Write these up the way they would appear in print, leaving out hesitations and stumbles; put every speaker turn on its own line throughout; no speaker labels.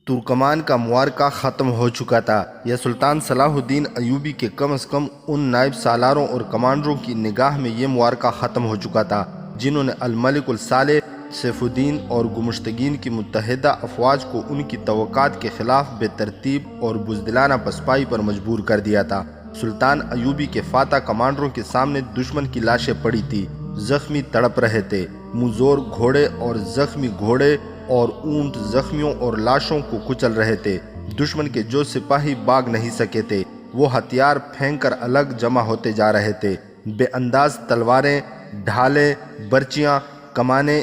ترکمان کا معرکہ ختم ہو چکا تھا یا سلطان صلاح الدین ایوبی کے کم از کم ان نائب سالاروں اور کمانڈروں کی نگاہ میں یہ معرکہ ختم ہو چکا تھا جنہوں نے الملک الصالح سیف الدین اور گمشتگین کی متحدہ افواج کو ان کی توقعات کے خلاف بے ترتیب اور بزدلانہ پسپائی پر مجبور کر دیا تھا۔ سلطان ایوبی کے فاتح کمانڈروں کے سامنے دشمن کی لاشیں پڑی تھی، زخمی تڑپ رہے تھے، مزور گھوڑے اور زخمی گھوڑے اور اونٹ زخمیوں اور لاشوں کو کچل رہے تھے۔ دشمن کے جو سپاہی بھاگ نہیں سکے تھے وہ ہتھیار پھینک کر الگ جمع ہوتے جا رہے تھے۔ بے انداز تلواریں، ڈھالیں، برچیاں، کمانیں،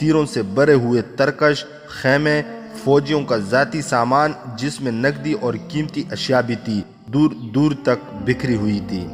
تیروں سے بھرے ہوئے ترکش، خیمے، فوجیوں کا ذاتی سامان جس میں نقدی اور قیمتی اشیاء بھی تھی، دور دور تک بکھری ہوئی تھی۔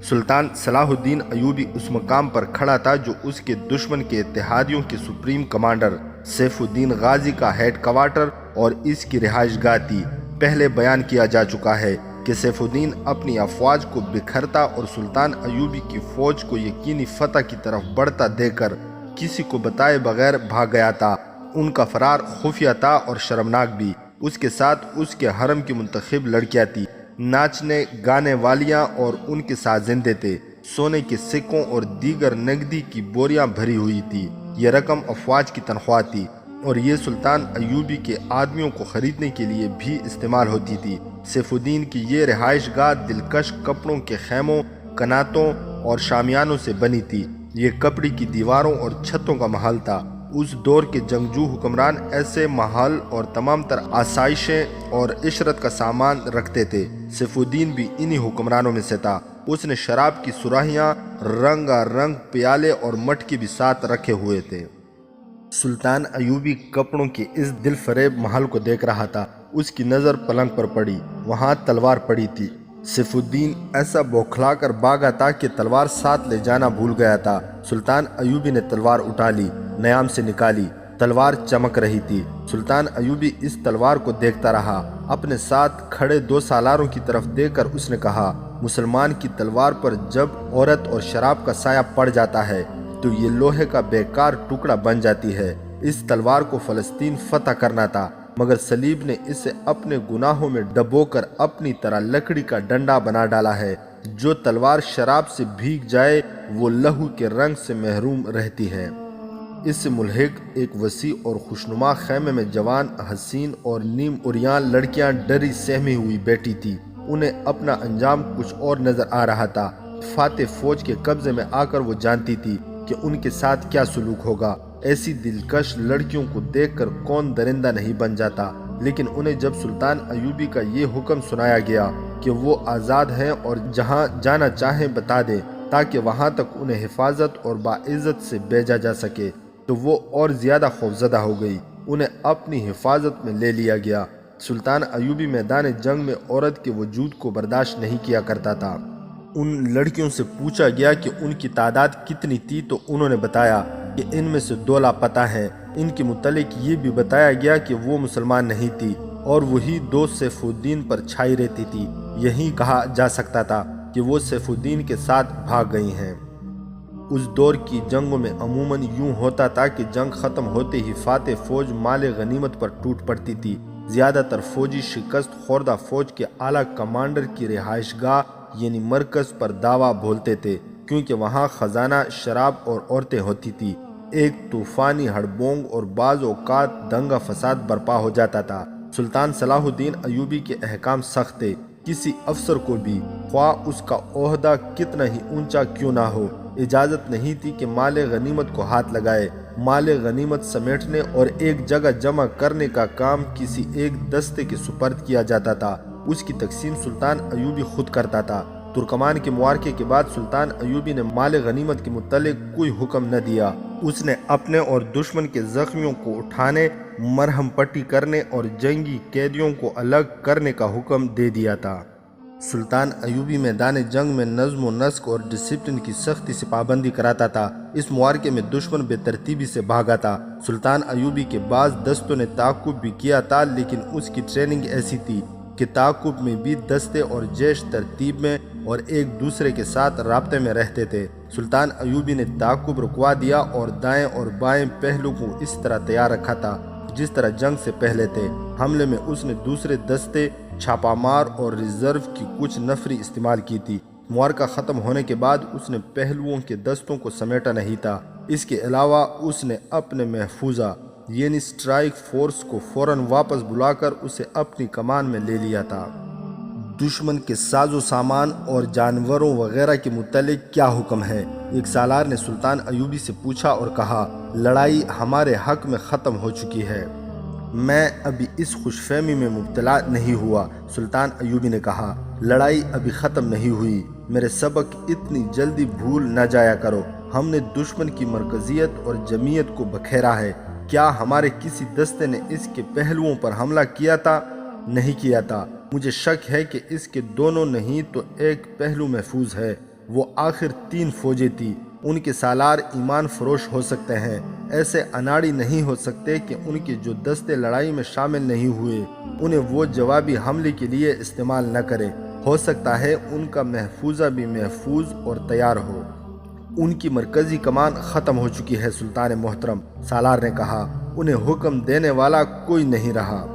سلطان صلاح الدین ایوبی اس مقام پر کھڑا تھا جو اس کے دشمن کے اتحادیوں کے سپریم کمانڈر سیف الدین غازی کا ہیڈ کوارٹر اور اس کی رہائش گاہ تھی۔ پہلے بیان کیا جا چکا ہے کہ سیف الدین اپنی افواج کو بکھرتا اور سلطان ایوبی کی فوج کو یقینی فتح کی طرف بڑھتا دیکھ کر کسی کو بتائے بغیر بھاگ گیا تھا۔ ان کا فرار خفیہ تھا اور شرمناک بھی۔ اس کے ساتھ اس کے حرم کی منتخب لڑکیاں تھیں، ناچنے گانے والیاں، اور ان کے ساتھ زندے تھے۔ سونے کے سکوں اور دیگر نقدی کی بوریاں بھری ہوئی تھی۔ یہ رقم افواج کی تنخواہ تھی اور یہ سلطان ایوبی کے آدمیوں کو خریدنے کے لیے بھی استعمال ہوتی تھی۔ سیف الدین کی یہ رہائش گاہ دلکش کپڑوں کے خیموں، کناتوں اور شامیانوں سے بنی تھی۔ یہ کپڑی کی دیواروں اور چھتوں کا محل تھا۔ اس دور کے جنگجو حکمران ایسے محل اور تمام تر آسائشیں اور عشرت کا سامان رکھتے تھے۔ سیف الدین بھی انہی حکمرانوں میں سے تھا۔ اس نے شراب کی سراہیاں، رنگا رنگ پیالے اور مٹکے بھی ساتھ رکھے ہوئے تھے۔ سلطان ایوبی کپڑوں کے اس دل فریب محل کو دیکھ رہا تھا۔ اس کی نظر پلنگ پر پڑی، وہاں تلوار پڑی تھی۔ سیف الدین ایسا بوکھلا کر بھاگا تھا کہ تلوار ساتھ لے جانا بھول گیا تھا۔ سلطان ایوبی نے تلوار اٹھا لی، نیام سے نکالی۔ تلوار چمک رہی تھی۔ سلطان ایوبی اس تلوار کو دیکھتا رہا۔ اپنے ساتھ کھڑے 2 سالاروں کی طرف دیکھ کر اس نے کہا، مسلمان کی تلوار پر جب عورت اور شراب کا سایہ پڑ جاتا ہے تو یہ لوہے کا بیکار ٹکڑا بن جاتی ہے۔ اس تلوار کو فلسطین فتح کرنا تھا، مگر صلیب نے اسے اپنے گناہوں میں ڈبو کر اپنی طرح لکڑی کا ڈنڈا بنا ڈالا ہے۔ جو تلوار شراب سے بھیگ جائے وہ لہو کے رنگ سے محروم رہتی ہے۔ اس سے ملحق ایک وسیع اور خوشنما خیمے میں جوان، حسین اور نیم عریاں لڑکیاں ڈری سہمی ہوئی بیٹھی تھی۔ انہیں اپنا انجام کچھ اور نظر آ رہا تھا۔ فاتح فوج کے قبضے میں آ کر وہ جانتی تھی کہ ان کے ساتھ کیا سلوک ہوگا۔ ایسی دلکش لڑکیوں کو دیکھ کر کون درندہ نہیں بن جاتا، لیکن انہیں جب سلطان ایوبی کا یہ حکم سنایا گیا کہ وہ آزاد ہیں اور جہاں جانا چاہیں بتا دیں تاکہ وہاں تک انہیں حفاظت اور باعزت سے بھیجا جا سکے، تو وہ اور زیادہ خوفزدہ ہو گئی۔ انہیں اپنی حفاظت میں لے لیا گیا۔ سلطان ایوبی میدان جنگ میں عورت کے وجود کو برداشت نہیں کیا کرتا تھا۔ ان لڑکیوں سے پوچھا گیا کہ ان کی تعداد کتنی تھی تو انہوں نے بتایا کہ ان میں سے 2 لاپتہ ہیں۔ ان کے متعلق یہ بھی بتایا گیا کہ وہ مسلمان نہیں تھی اور وہی 2 سیف الدین پر چھائی رہتی تھی۔ یہی کہا جا سکتا تھا کہ وہ سیف الدین کے ساتھ بھاگ گئی ہیں۔ اس دور کی جنگوں میں عموماً یوں ہوتا تھا کہ جنگ ختم ہوتے ہی فاتح فوج مال غنیمت پر ٹوٹ پڑتی تھی۔ زیادہ تر فوجی شکست خوردہ فوج کے اعلیٰ کمانڈر کی رہائش گاہ یعنی مرکز پر دعویٰ بولتے تھے، کیونکہ وہاں خزانہ، شراب اور عورتیں ہوتی تھی۔ ایک طوفانی ہڑبونگ اور بعض اوقات دنگا فساد برپا ہو جاتا تھا۔ سلطان صلاح الدین ایوبی کے احکام سخت تھے۔ کسی افسر کو بھی، خواہ اس کا عہدہ کتنا ہی اونچا کیوں نہ ہو، اجازت نہیں تھی کہ مال غنیمت کو ہاتھ لگائے۔ مال غنیمت سمیٹنے اور ایک جگہ جمع کرنے کا کام کسی ایک دستے کے سپرد کیا جاتا تھا۔ اس کی تقسیم سلطان ایوبی خود کرتا تھا۔ ترکمان کے معرکے کے بعد سلطان ایوبی نے مال غنیمت کے متعلق کوئی حکم نہ دیا۔ اس نے اپنے اور دشمن کے زخمیوں کو اٹھانے، مرہم پٹی کرنے اور جنگی قیدیوں کو الگ کرنے کا حکم دے دیا تھا۔ سلطان ایوبی میدان جنگ میں نظم و نسق اور ڈسپلن کی سختی سے پابندی کراتا تھا۔ اس معرکے میں دشمن بے ترتیبی سے بھاگا تھا۔ سلطان ایوبی کے بعض دستوں نے تعاقب بھی کیا تھا، لیکن اس کی ٹریننگ ایسی تھی کہ تعاقب میں بھی دستے اور جیش ترتیب میں اور ایک دوسرے کے ساتھ رابطے میں رہتے تھے۔ سلطان ایوبی نے تعاقب رکوا دیا اور دائیں اور بائیں پہلو کو اس طرح تیار رکھا تھا جس طرح جنگ سے پہلے تھے۔ حملے میں اس نے دوسرے دستے، چھاپا مار اور ریزرو کی کچھ نفری استعمال کی تھی۔ معرکہ ختم ہونے کے بعد اس نے پہلوؤں کے دستوں کو سمیٹا نہیں تھا۔ اس کے علاوہ اس نے اپنے محفوظہ یعنی اسٹرائک فورس کو فوراً واپس بلا کر اسے اپنی کمان میں لے لیا تھا۔ دشمن کے ساز و سامان اور جانوروں وغیرہ کے متعلق کیا حکم ہے؟ ایک سالار نے سلطان ایوبی سے پوچھا اور کہا، لڑائی ہمارے حق میں ختم ہو چکی ہے، میں ابھی اس خوش فہمی میں مبتلا نہیں ہوا۔ سلطان ایوبی نے کہا، لڑائی ابھی ختم نہیں ہوئی، میرے سبق اتنی جلدی بھول نہ جایا کرو۔ ہم نے دشمن کی مرکزیت اور جمعیت کو بکھیرا ہے۔ کیا ہمارے کسی دستے نے اس کے پہلوؤں پر حملہ کیا تھا؟ نہیں کیا تھا۔ مجھے شک ہے کہ اس کے دونوں نہیں تو ایک پہلو محفوظ ہے۔ وہ آخر 3 فوجیں تھی۔ ان کے سالار ایمان فروش ہو سکتے ہیں، ایسے اناڑی نہیں ہو سکتے کہ ان کے جو دستے لڑائی میں شامل نہیں ہوئے انہیں وہ جوابی حملے کے لیے استعمال نہ کرے۔ ہو سکتا ہے ان کا محفوظہ بھی محفوظ اور تیار ہو۔ ان کی مرکزی کمان ختم ہو چکی ہے سلطان محترم، سالار نے کہا۔ انہیں حکم دینے والا کوئی نہیں رہا۔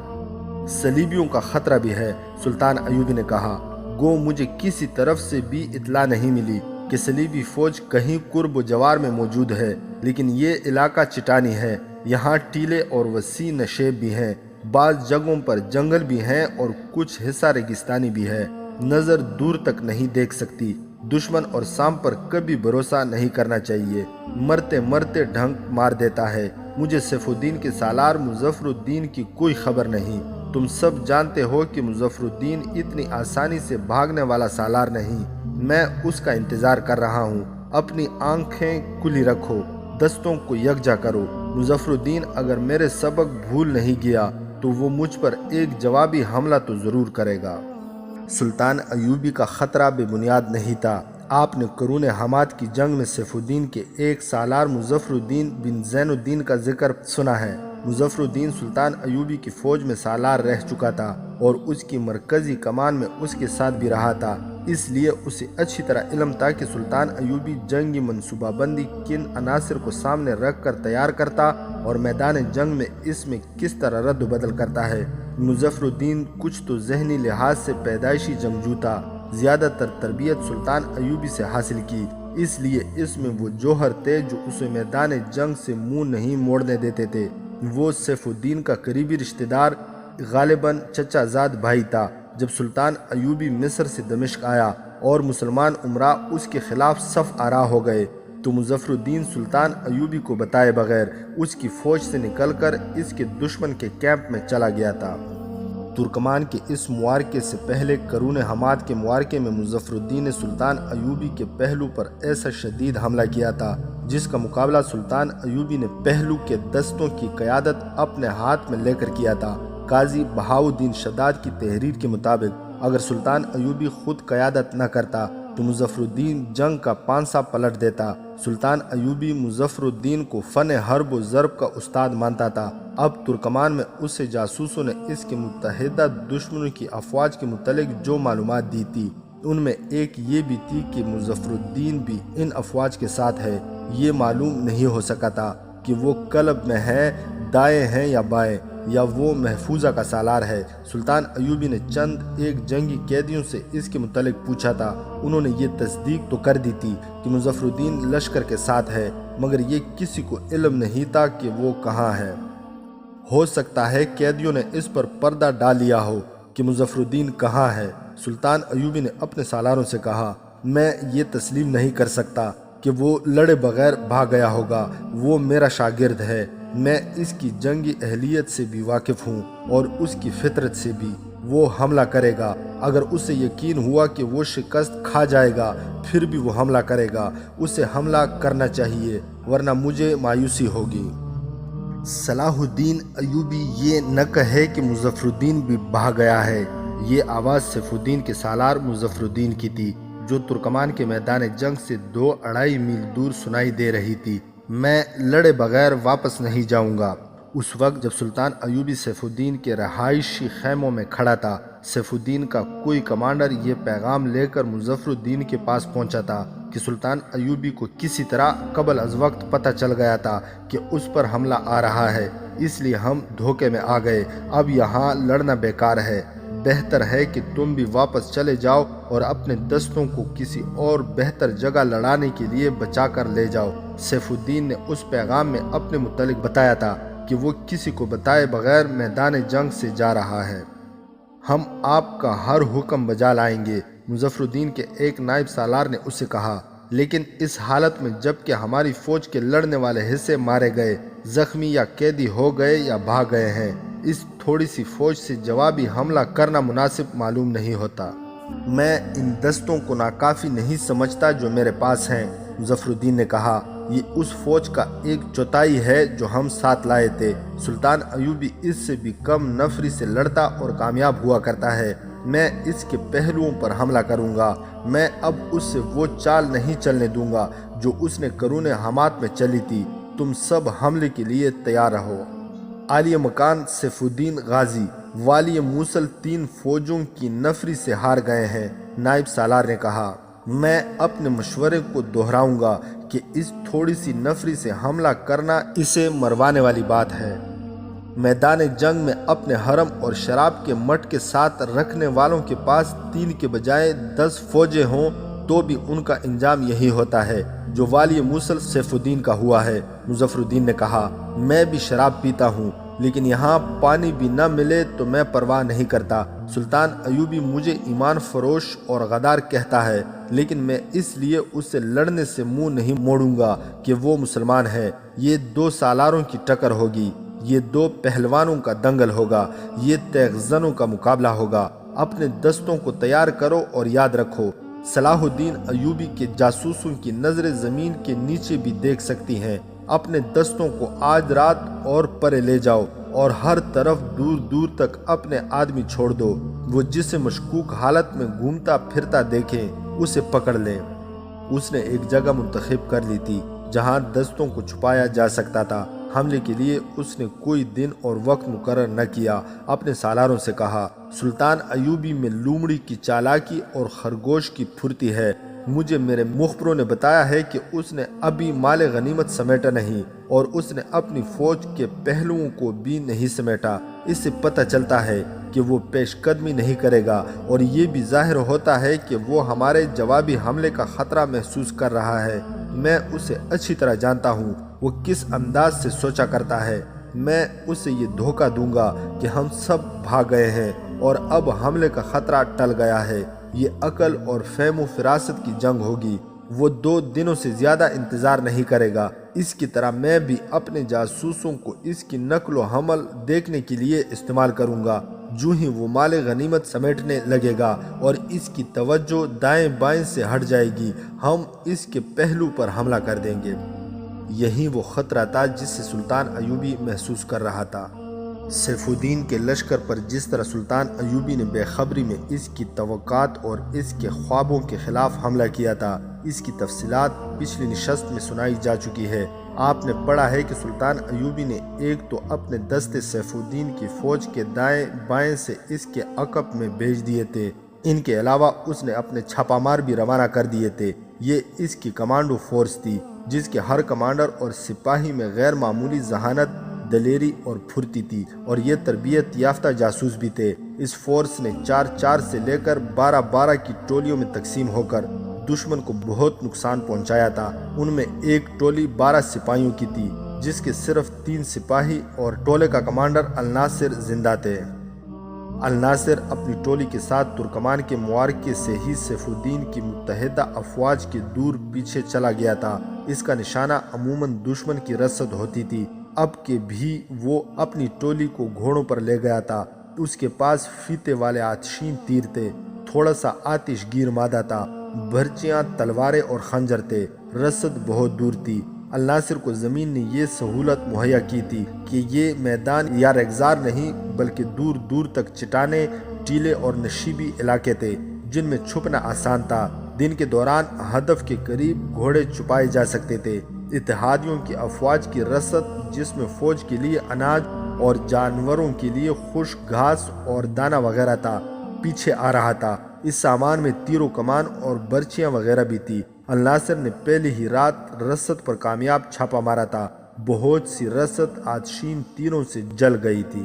صلیبیوں کا خطرہ بھی ہے، سلطان ایوبی نے کہا۔ گو مجھے کسی طرف سے بھی اطلاع نہیں ملی کہ صلیبی فوج کہیں قرب و جوار میں موجود ہے، لیکن یہ علاقہ چٹانی ہے، یہاں ٹیلے اور وسیع نشیب بھی ہیں، بعض جگہوں پر جنگل بھی ہیں اور کچھ حصہ ریگستانی بھی ہے، نظر دور تک نہیں دیکھ سکتی۔ دشمن اور سام پر کبھی بھروسہ نہیں کرنا چاہیے، مرتے مرتے ڈھنک مار دیتا ہے۔ مجھے سیف الدین کے سالار مظفر الدین کی کوئی خبر نہیں۔ تم سب جانتے ہو کہ مظفر الدین اتنی آسانی سے بھاگنے والا سالار نہیں۔ میں اس کا انتظار کر رہا ہوں۔ اپنی آنکھیں کھلی رکھو، دستوں کو یکجا کرو۔ مظفر الدین اگر میرے سبق بھول نہیں گیا تو وہ مجھ پر ایک جوابی حملہ تو ضرور کرے گا۔ سلطان ایوبی کا خطرہ بے بنیاد نہیں تھا۔ آپ نے قرون حماد کی جنگ میں سیف الدین کے ایک سالار مظفر الدین بن زین الدین کا ذکر سنا ہے۔ مظفر الدین سلطان ایوبی کی فوج میں سالار رہ چکا تھا اور اس کی مرکزی کمان میں اس کے ساتھ بھی رہا تھا، اس لیے اسے اچھی طرح علم تھا کہ سلطان ایوبی جنگی منصوبہ بندی کن عناصر کو سامنے رکھ کر تیار کرتا اور میدان جنگ میں اس میں کس طرح رد و بدل کرتا ہے۔ مظفر الدین کچھ تو ذہنی لحاظ سے پیدائشی جنگجو تھا، زیادہ تر تربیت سلطان ایوبی سے حاصل کی، اس لیے اس میں وہ جوہر تھے جو اسے میدان جنگ سے منہ نہیں موڑنے دیتے تھے۔ وہ سیف الدین کا قریبی رشتہ دار، غالباً چچا زاد بھائی تھا۔ جب سلطان ایوبی مصر سے دمشق آیا اور مسلمان امراء اس کے خلاف صف آرا ہو گئے تو مظفر الدین سلطان ایوبی کو بتائے بغیر اس کی فوج سے نکل کر اس کے دشمن کے کیمپ میں چلا گیا تھا۔ ترکمان کے اس معرکے سے پہلے قرون حماد کے معرکے میں مظفر الدین نے سلطان ایوبی کے پہلو پر ایسا شدید حملہ کیا تھا جس کا مقابلہ سلطان ایوبی نے پہلو کے دستوں کی قیادت اپنے ہاتھ میں لے کر کیا تھا۔ قاضی بہاؤالدین شداد کی تحریر کے مطابق اگر سلطان ایوبی خود قیادت نہ کرتا تو مظفر الدین جنگ کا پانسا پلٹ دیتا۔ سلطان ایوبی مظفر الدین کو فن حرب و ضرب کا استاد مانتا تھا۔ اب ترکمان میں اسے جاسوسوں نے اس کے متحدہ دشمنوں کی افواج کے متعلق جو معلومات دی تھی ان میں ایک یہ بھی تھی کہ مظفر الدین بھی ان افواج کے ساتھ ہے۔ یہ معلوم نہیں ہو سکا تھا کہ وہ قلب میں ہے، دائیں ہیں یا بائیں، یا وہ محفوظہ کا سالار ہے۔ سلطان ایوبی نے چند ایک جنگی قیدیوں سے اس کے متعلق پوچھا تھا۔ انہوں نے یہ تصدیق تو کر دی تھی کہ مظفر الدین لشکر کے ساتھ ہے، مگر یہ کسی کو علم نہیں تھا کہ وہ کہاں ہے۔ ہو سکتا ہے قیدیوں نے اس پر پردہ ڈال لیا ہو کہ مظفر الدین کہاں ہے۔ سلطان ایوبی نے اپنے سالاروں سے کہا، میں یہ تسلیم نہیں کر سکتا کہ وہ لڑے بغیر بھاگ گیا ہوگا۔ وہ میرا شاگرد ہے، میں اس کی جنگی اہلیت سے بھی واقف ہوں اور اس کی فطرت سے بھی۔ وہ حملہ کرے گا، اگر اسے یقین ہوا کہ وہ شکست کھا جائے گا پھر بھی وہ حملہ کرے گا۔ اسے حملہ کرنا چاہیے ورنہ مجھے مایوسی ہوگی۔ صلاح الدین ایوبی یہ نہ کہے کہ مظفر الدین بھی بھاگ گیا ہے۔ یہ آواز سیف الدین کے سالار مظفر الدین کی تھی جو ترکمان کے میدان جنگ سے 2-2.5 میل دور سنائی دے رہی تھی۔ میں لڑے بغیر واپس نہیں جاؤں گا۔ اس وقت جب سلطان ایوبی سیف الدین کے رہائشی خیموں میں کھڑا تھا، سیف الدین کا کوئی کمانڈر یہ پیغام لے کر مظفر الدین کے پاس پہنچا تھا کہ کہ سلطان ایوبی کو کسی طرح قبل از وقت پتہ چل گیا تھا کہ اس پر حملہ آ رہا ہے، اس لیے ہم دھوکے میں آ گئے۔ اب یہاں لڑنا بیکار ہے، بہتر ہے کہ تم بھی واپس چلے جاؤ اور اپنے دستوں کو کسی اور بہتر جگہ لڑانے کے لیے بچا کر لے جاؤ۔ سیف الدین نے اس پیغام میں اپنے متعلق بتایا تھا کہ وہ کسی کو بتائے بغیر میدان جنگ سے جا رہا ہے۔ ہم آپ کا ہر حکم بجا لائیں گے، مظفر الدین کے ایک نائب سالار نے اسے کہا، لیکن اس حالت میں جب کہ ہماری فوج کے لڑنے والے حصے مارے گئے، زخمی یا قیدی ہو گئے یا بھاگ گئے ہیں، اس تھوڑی سی فوج سے جوابی حملہ کرنا مناسب معلوم نہیں ہوتا۔ میں ان دستوں کو ناکافی نہیں سمجھتا جو میرے پاس ہیں، مظفر الدین نے کہا۔ یہ اس فوج کا 1/4 ہے جو ہم ساتھ لائے تھے۔ سلطان ایوبی اس سے بھی کم نفری سے لڑتا اور کامیاب ہوا کرتا ہے۔ میں اس کے پہلوؤں پر حملہ کروں گا۔ میں اب اس سے وہ چال نہیں چلنے دوں گا جو اس نے قرون حمات میں چلی تھی۔ تم سب حملے کے لیے تیار رہو۔ عالیہ مکان سیف الدین غازی والی موصل 3 فوجوں کی نفری سے ہار گئے ہیں، نائب سالار نے کہا۔ میں اپنے مشورے کو دہراؤں گا کہ اس تھوڑی سی نفری سے حملہ کرنا اسے مروانے والی بات ہے۔ میدان جنگ میں اپنے حرم اور شراب کے مٹ کے ساتھ رکھنے والوں کے پاس 3 کے بجائے 10 فوجیں ہوں تو بھی ان کا انجام یہی ہوتا ہے جو والی موصل سیف الدین کا ہوا ہے، مظفر الدین نے کہا۔ میں بھی شراب پیتا ہوں، لیکن یہاں پانی بھی نہ ملے تو میں پرواہ نہیں کرتا۔ سلطان ایوبی مجھے ایمان فروش اور غدار کہتا ہے، لیکن میں اس لیے اس سے لڑنے سے منہ نہیں موڑوں گا کہ وہ مسلمان ہے۔ یہ 2 سالاروں کی ٹکر ہوگی، یہ 2 پہلوانوں کا دنگل ہوگا، یہ تیغ زنوں کا مقابلہ ہوگا۔ اپنے دستوں کو تیار کرو اور یاد رکھو، صلاح الدین ایوبی کے جاسوسوں کی نظریں زمین کے نیچے بھی دیکھ سکتی ہیں۔ اپنے دستوں کو آج رات اور پرے لے جاؤ اور ہر طرف دور دور تک اپنے آدمی چھوڑ دو۔ وہ جسے مشکوک حالت میں گھومتا پھرتا دیکھیں اسے پکڑ لیں۔ اس نے ایک جگہ منتخب کر لی تھی جہاں دستوں کو چھپایا جا سکتا تھا۔ حملے کے لیے اس نے کوئی دن اور وقت مقرر نہ کیا۔ اپنے سالاروں سے کہا، سلطان ایوبی میں لومڑی کی چالاکی اور خرگوش کی پھرتی ہے۔ مجھے میرے مخبروں نے بتایا ہے کہ اس نے ابھی مال غنیمت سمیٹا نہیں اور اس نے اپنی فوج کے پہلوؤں کو بھی نہیں سمیٹا۔ اس سے پتہ چلتا ہے کہ وہ پیش قدمی نہیں کرے گا، اور یہ بھی ظاہر ہوتا ہے کہ وہ ہمارے جوابی حملے کا خطرہ محسوس کر رہا ہے۔ میں اسے اچھی طرح جانتا ہوں، وہ کس انداز سے سوچا کرتا ہے۔ میں اسے یہ دھوکہ دوں گا کہ ہم سب بھاگ گئے ہیں اور اب حملے کا خطرہ ٹل گیا ہے۔ یہ عقل اور فہم و فراست کی جنگ ہوگی۔ وہ 2 دنوں سے زیادہ انتظار نہیں کرے گا۔ اس کی طرح میں بھی اپنے جاسوسوں کو اس کی نقل و حمل دیکھنے کے لیے استعمال کروں گا۔ جو ہی وہ مال غنیمت سمیٹنے لگے گا اور اس کی توجہ دائیں بائیں سے ہٹ جائے گی، ہم اس کے پہلو پر حملہ کر دیں گے۔ یہی وہ خطرہ تھا جسے سلطان ایوبی محسوس کر رہا تھا۔ سیف الدین کے لشکر پر جس طرح سلطان ایوبی نے بے خبری میں اس کی توقعات اور اس کے خوابوں کے خلاف حملہ کیا تھا، اس کی تفصیلات پچھلی نشست میں سنائی جا چکی ہے۔ آپ نے پڑھا ہے کہ سلطان ایوبی نے ایک تو اپنے دستے سیف الدین کی فوج کے دائیں بائیں سے اس کے عقب میں بھیج دیے تھے۔ ان کے علاوہ اس نے اپنے چھاپہ مار بھی روانہ کر دیے تھے۔ یہ اس کی کمانڈو فورس تھی جس کے ہر کمانڈر اور سپاہی میں غیر معمولی ذہانت، دلیری اور پھرتی تھی، اور یہ تربیت یافتہ جاسوس بھی تھے۔ اس فورس نے 4 سے لے کر 12 کی ٹولیوں میں تقسیم ہو کر دشمن کو بہت نقصان پہنچایا تھا۔ ان میں ایک ٹولی 12 سپاہیوں کی تھی جس کے صرف 3 سپاہی اور ٹولے کا کمانڈر الناصر زندہ تھے۔ الناصر اپنی ٹولی کے ساتھ ترکمان کے معرکے سے ہی سیف الدین کی متحدہ افواج کے دور پیچھے چلا گیا تھا۔ اس کا نشانہ عموماً دشمن کی رسد ہوتی تھی۔ اب کے بھی وہ اپنی ٹولی کو گھوڑوں پر لے گیا تھا۔ اس کے پاس فیتے والے آتشین تیر تھے، تھوڑا سا آتش گیر مادہ تھا، بھرچیاں، تلواریں اور خنجر تھے۔ رسد بہت دور تھی۔ الناصر کو زمین نے یہ سہولت مہیا کی تھی کہ یہ میدان یا ریگزار نہیں بلکہ دور دور تک چٹانیں، ٹیلے اور نشیبی علاقے تھے جن میں چھپنا آسان تھا۔ دن کے دوران ہدف کے قریب گھوڑے چھپائے جا سکتے تھے۔ اتحادیوں کی افواج کی رسد جس میں فوج کے لیے اناج اور جانوروں کے لیے خشک گھاس اور دانہ وغیرہ تھا، پیچھے آ رہا تھا۔ اس سامان میں تیر و کمان اور برچیاں وغیرہ بھی تھی۔ الناصر نے پہلی ہی رات رسد پر کامیاب چھاپا مارا تھا۔ بہت سی رسد آتشین تیروں سے جل گئی تھی۔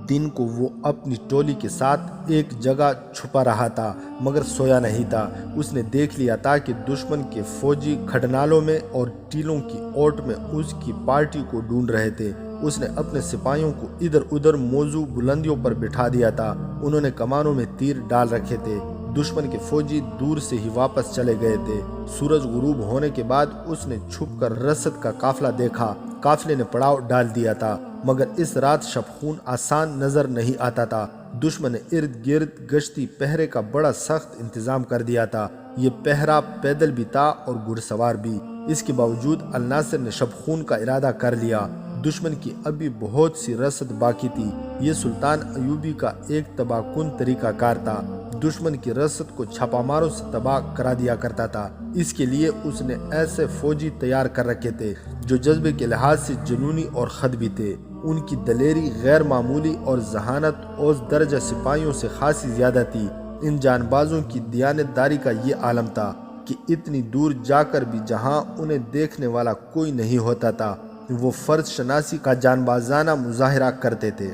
دن کو وہ اپنی ٹولی کے ساتھ ایک جگہ چھپا رہا تھا مگر سویا نہیں تھا۔ اس نے دیکھ لیا تھا کہ دشمن کے فوجی کھڈنالوں میں اور ٹیلوں کی اوٹ میں اس کی پارٹی کو ڈھونڈ رہے تھے۔ اس نے اپنے سپاہیوں کو ادھر ادھر موزوں بلندیوں پر بٹھا دیا تھا۔ انہوں نے کمانوں میں تیر ڈال رکھے تھے۔ دشمن کے فوجی دور سے ہی واپس چلے گئے تھے۔ سورج غروب ہونے کے بعد اس نے چھپ کر رسد کا قافلہ دیکھا۔ قافلے نے پڑاؤ ڈال دیا تھا مگر اس رات شبخون آسان نظر نہیں آتا تھا۔ دشمن نے ارد گرد گشتی پہرے کا بڑا سخت انتظام کر دیا تھا۔ یہ پہرا پیدل بھی تھا اور گھڑ سوار بھی۔ اس کے باوجود الناصر نے شبخون کا ارادہ کر لیا۔ دشمن کی ابھی بہت سی رسد باقی تھی۔ یہ سلطان ایوبی کا ایک تباہ کن طریقہ کار تھا۔ دشمن کی رسد کو چھاپا ماروں سے تباہ کرا دیا کرتا تھا۔ اس کے لیے اس نے ایسے فوجی تیار کر رکھے تھے جو جذبے کے لحاظ سے جنونی اور خدبی تھے۔ ان کی دلیری غیر معمولی اور ذہانت اوز درجہ سپاہیوں سے خاصی زیادہ تھی۔ ان جان بازوں کی دیانت داری کا یہ عالم تھا کہ اتنی دور جا کر بھی جہاں انہیں دیکھنے والا کوئی نہیں ہوتا تھا وہ فرض شناسی کا جان بازانہ مظاہرہ کرتے تھے۔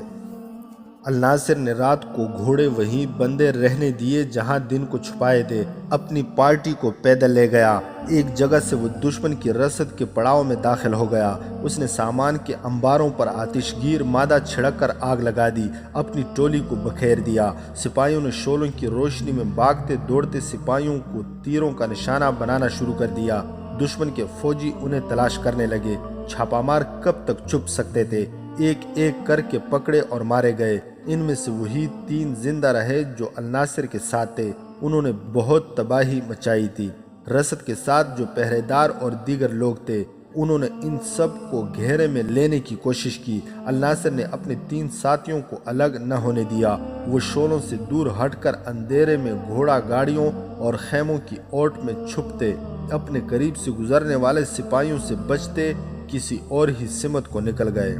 الناصر نے رات کو گھوڑے وہیں بندے رہنے دیے جہاں دن کو چھپائے تھے۔ اپنی پارٹی کو پیدل لے گیا۔ ایک جگہ سے وہ دشمن کی رسد کے پڑاؤ میں داخل ہو گیا۔ اس نے سامان کے انباروں پر آتش گیر مادہ چھڑک کر آگ لگا دی۔ اپنی ٹولی کو بکھیر دیا۔ سپاہیوں نے شعلوں کی روشنی میں بھاگتے دوڑتے سپاہیوں کو تیروں کا نشانہ بنانا شروع کر دیا۔ دشمن کے فوجی انہیں تلاش کرنے لگے۔ چھاپا مار کب تک چھپ سکتے تھے؟ ایک ایک کر کے پکڑے اور مارے گئے۔ ان میں سے وہی 3 زندہ رہے جو الناصر کے ساتھ تھے۔ انہوں نے بہت تباہی مچائی تھی۔ رسد کے ساتھ جو پہرے دار اور دیگر لوگ تھے انہوں نے ان سب کو گھیرے میں لینے کی کوشش کی۔ الناصر نے اپنے 3 ساتھیوں کو الگ نہ ہونے دیا۔ وہ شعلوں سے دور ہٹ کر اندھیرے میں گھوڑا گاڑیوں اور خیموں کی اوٹ میں چھپتے، اپنے قریب سے گزرنے والے سپاہیوں سے بچتے کسی اور ہی سمت کو نکل گئے۔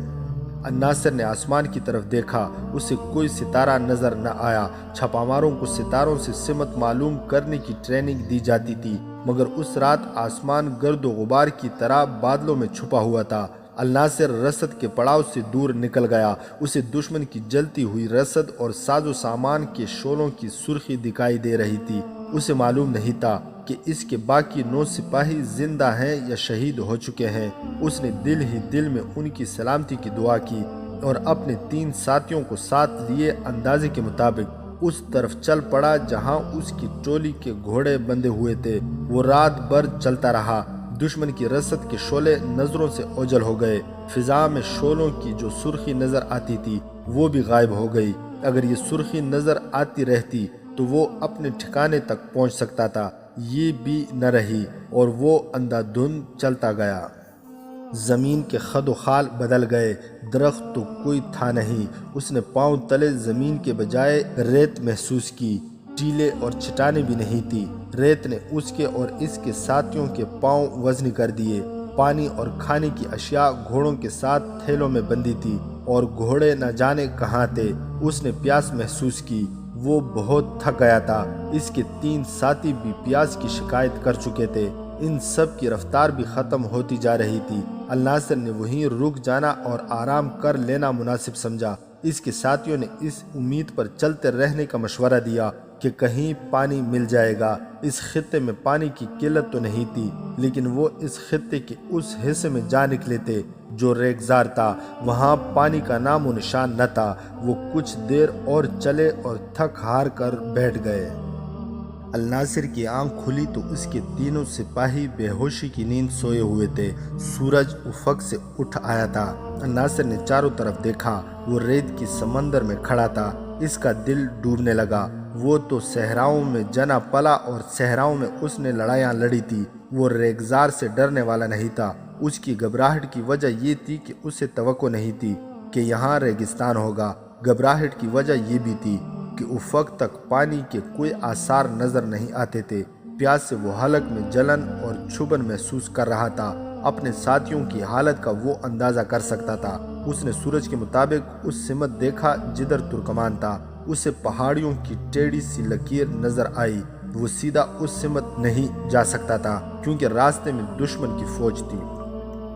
الناصر نے آسمان کی طرف دیکھا۔ اسے کوئی ستارہ نظر نہ آیا۔ چھاپا ماروں کو ستاروں سے سمت معلوم کرنے کی ٹریننگ دی جاتی تھی مگر اس رات آسمان گرد و غبار کی طرح بادلوں میں چھپا ہوا تھا۔ الناصر رسد کے پڑاؤ سے دور نکل گیا۔ اسے دشمن کی جلتی ہوئی رسد اور ساز و سامان کے شعلوں کی سرخی دکھائی دے رہی تھی۔ اسے معلوم نہیں تھا کہ اس کے باقی 9 سپاہی زندہ ہیں یا شہید ہو چکے ہیں۔ اس نے دل ہی دل میں ان کی سلامتی کی دعا کی اور اپنے 3 ساتھیوں کو ساتھ لیے اندازے کے مطابق اس طرف چل پڑا جہاں اس کی ٹولی کے گھوڑے بندھے ہوئے تھے۔ وہ رات بھر چلتا رہا۔ دشمن کی رسد کے شعلے نظروں سے اوجھل ہو گئے۔ فضا میں شعلوں کی جو سرخی نظر آتی تھی وہ بھی غائب ہو گئی۔ اگر یہ سرخی نظر آتی رہتی تو وہ اپنے ٹھکانے تک پہنچ سکتا تھا۔ یہ بھی نہ رہی اور وہ اندھا دھند چلتا گیا۔ زمین کے خد و خال بدل گئے۔ درخت تو کوئی تھا نہیں۔ اس نے پاؤں تلے زمین کے بجائے ریت محسوس کی۔ ٹیلے اور چٹانیں بھی نہیں تھی۔ ریت نے اس کے اور اس کے ساتھیوں کے پاؤں وزنی کر دیے۔ پانی اور کھانے کی اشیاء گھوڑوں کے ساتھ تھیلوں میں بندھی تھی اور گھوڑے نہ جانے کہاں تھے۔ اس نے پیاس محسوس کی۔ وہ بہت تھک گیا تھا۔ اس کے 3 ساتھی بھی پیاس کی شکایت کر چکے تھے۔ ان سب کی رفتار بھی ختم ہوتی جا رہی تھی۔ الناصر نے وہیں رک جانا اور آرام کر لینا مناسب سمجھا۔ اس کے ساتھیوں نے اس امید پر چلتے رہنے کا مشورہ دیا کہ کہیں پانی مل جائے گا۔ اس خطے میں پانی کی قلت تو نہیں تھی لیکن وہ اس خطے کے اس حصے میں جا نکلے تھے جو ریگزار تھا۔ وہاں پانی کا نام و نشان نہ تھا۔ وہ کچھ دیر اور چلے اور تھک ہار کر بیٹھ گئے۔ الناصر کی آنکھ کھلی تو اس کے 3 سپاہی بے ہوشی کی نیند سوئے ہوئے تھے۔ سورج افق سے اٹھ آیا تھا۔ الناصر نے چاروں طرف دیکھا۔ وہ ریت کی سمندر میں کھڑا تھا۔ اس کا دل ڈوبنے لگا۔ وہ تو صحراؤں میں جنا پلا اور صحراؤں میں اس نے لڑائیاں لڑی تھی۔ وہ ریگزار سے ڈرنے والا نہیں تھا۔ اس کی گھبراہٹ کی وجہ یہ تھی کہ اسے توقع نہیں تھی کہ یہاں ریگستان ہوگا۔ گھبراہٹ کی وجہ یہ بھی تھی کہ افق تک پانی کے کوئی آثار نظر نہیں آتے تھے۔ پیاس سے وہ حلق میں جلن اور چبھن محسوس کر رہا تھا۔ اپنے ساتھیوں کی حالت کا وہ اندازہ کر سکتا تھا۔ اس نے سورج کے مطابق اس سمت دیکھا جدھر ترکمان تھا۔ اسے پہاڑیوں کی ٹیڑھی سی لکیر نظر آئی۔ وہ سیدھا اس سمت نہیں جا سکتا تھا کیونکہ راستے میں دشمن کی فوج تھی۔